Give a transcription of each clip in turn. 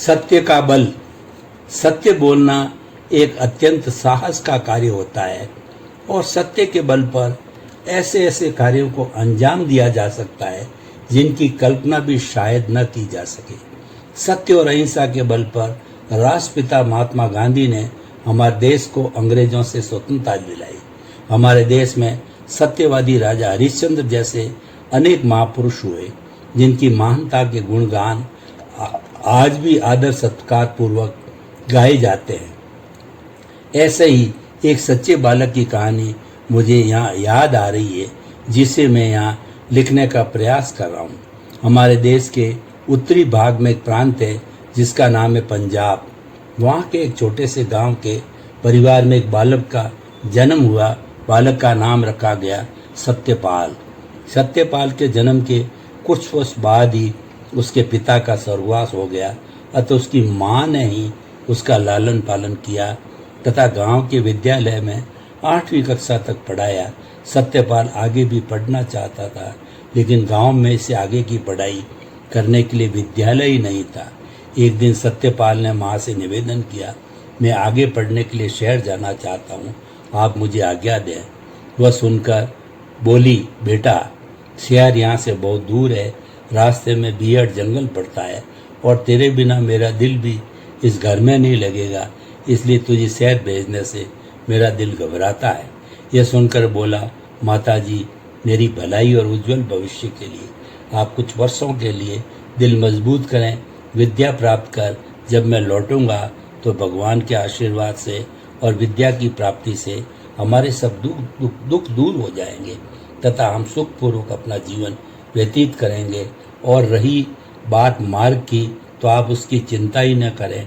सत्य का बल। सत्य बोलना एक अत्यंत साहस का कार्य होता है और सत्य के बल पर ऐसे ऐसे कार्यों को अंजाम दिया जा सकता है जिनकी कल्पना भी शायद न की जा सके। सत्य और अहिंसा के बल पर राष्ट्रपिता महात्मा गांधी ने हमारे देश को अंग्रेजों से स्वतंत्रता दिलाई। हमारे देश में सत्यवादी राजा हरिश्चंद्र जैसे अनेक महापुरुष हुए जिनकी महानता के गुणगान आज भी आदर सत्कार पूर्वक गाए जाते हैं। ऐसे ही एक सच्चे बालक की कहानी मुझे यहाँ याद आ रही है जिसे मैं यहाँ लिखने का प्रयास कर रहा हूँ। हमारे देश के उत्तरी भाग में एक प्रांत है जिसका नाम है पंजाब। वहाँ के एक छोटे से गांव के परिवार में एक बालक का जन्म हुआ। बालक का नाम रखा गया सत्यपाल। सत्यपाल के जन्म के कुछ वर्ष बाद ही उसके पिता का स्वर्गवास हो गया अतः उसकी माँ ने ही उसका लालन पालन किया तथा गांव के विद्यालय में 8वीं कक्षा तक पढ़ाया। सत्यपाल आगे भी पढ़ना चाहता था लेकिन गांव में इसे आगे की पढ़ाई करने के लिए विद्यालय ही नहीं था। एक दिन सत्यपाल ने माँ से निवेदन किया, मैं आगे पढ़ने के लिए शहर जाना चाहता हूँ, आप मुझे आज्ञा दें। वह सुनकर बोली, बेटा शहर यहाँ से बहुत दूर है, रास्ते में बीहड़ जंगल पड़ता है और तेरे बिना मेरा दिल भी इस घर में नहीं लगेगा, इसलिए तुझे शहर भेजने से मेरा दिल घबराता है। यह सुनकर बोला, माताजी मेरी भलाई और उज्जवल भविष्य के लिए आप कुछ वर्षों के लिए दिल मजबूत करें। विद्या प्राप्त कर जब मैं लौटूंगा तो भगवान के आशीर्वाद से और विद्या की प्राप्ति से हमारे सब दुख दूर हो जाएंगे तथा हम सुखपूर्वक अपना जीवन व्यतीत करेंगे। और रही बात मार्ग की तो आप उसकी चिंता ही न करें।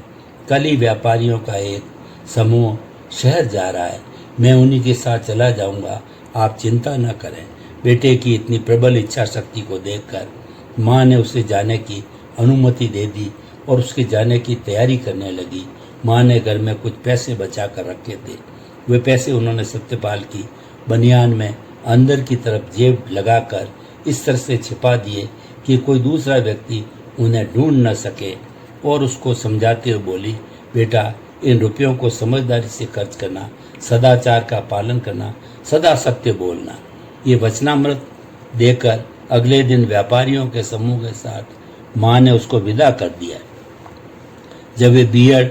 कल ही व्यापारियों का एक समूह शहर जा रहा है, मैं उन्हीं के साथ चला जाऊंगा, आप चिंता न करें। बेटे की इतनी प्रबल इच्छा शक्ति को देखकर माँ ने उसे जाने की अनुमति दे दी और उसके जाने की तैयारी करने लगी। माँ ने घर में कुछ पैसे बचा कर रखे थे। वे पैसे उन्होंने सत्यपाल की बनियान में अंदर की तरफ जेब लगाकर इस तरह से छिपा दिए कि कोई दूसरा व्यक्ति उन्हें ढूंढ न सके और उसको समझाते हुए बोली, बेटा इन रुपयों को समझदारी से खर्च करना, सदाचार का पालन करना, सदा सत्य बोलना। ये वचनामृत देकर अगले दिन व्यापारियों के समूह के साथ माँ ने उसको विदा कर दिया। जब वे बीहड़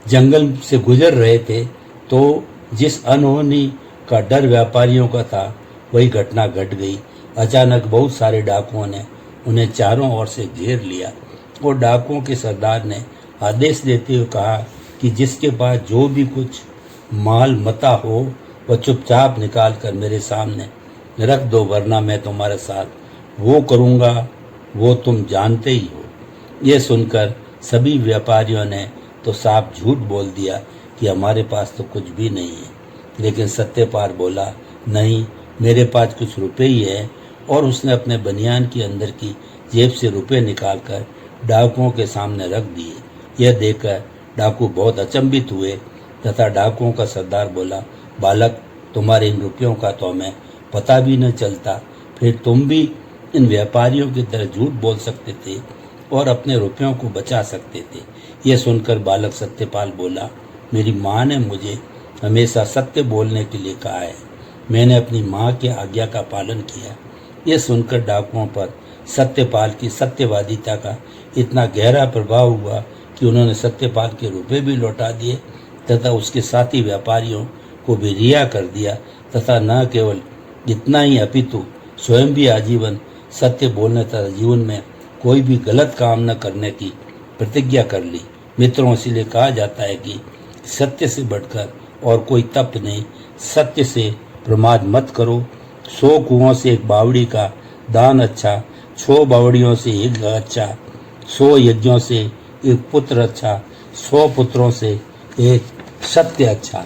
जंगल से गुजर रहे थे तो जिस अनहोनी का डर व्यापारियों का था वही घटना घट गई। अचानक बहुत सारे डाकुओं ने उन्हें चारों ओर से घेर लिया और डाकुओं के सरदार ने आदेश देते हुए कहा कि जिसके पास जो भी कुछ माल मता हो वह चुपचाप निकाल कर मेरे सामने रख दो, वरना मैं तुम्हारे साथ वो करूँगा वो तुम जानते ही हो। ये सुनकर सभी व्यापारियों ने तो साफ झूठ बोल दिया कि हमारे पास तो कुछ भी नहीं है, लेकिन सत्यपाल बोला, नहीं मेरे पास कुछ रुपए ही है। और उसने अपने बनियान की अंदर की जेब से रुपए निकालकर डाकुओं के सामने रख दिए। यह देखकर डाकू बहुत अचंभित हुए तथा डाकुओं का सरदार बोला, बालक तुम्हारे इन रुपयों का तो हमें पता भी न चलता, फिर तुम भी इन व्यापारियों की तरह झूठ बोल सकते थे और अपने रुपयों को बचा सकते थे। यह सुनकर बालक सत्यपाल बोला, मेरी माँ ने मुझे हमेशा सत्य बोलने के लिए कहा है, मैंने अपनी माँ की आज्ञा का पालन किया। यह सुनकर डाकुओं पर सत्यपाल की सत्यवादिता का इतना गहरा प्रभाव हुआ कि उन्होंने सत्यपाल के रुपए भी लौटा दिए तथा उसके साथी व्यापारियों को भी रिहा कर दिया तथा न केवल इतना ही अपितु स्वयं भी आजीवन सत्य बोलने तथा जीवन में कोई भी गलत काम न करने की प्रतिज्ञा कर ली। मित्रों, इसीलिए कहा जाता है कि सत्य से बढ़कर और कोई तप नहीं, सत्य से प्रमाद मत करो। 100 कुओं से एक बावड़ी का दान अच्छा, 100 बावड़ियों से एक अच्छा, 100 यज्ञों से एक पुत्र अच्छा, 100 पुत्रों से एक सत्य अच्छा।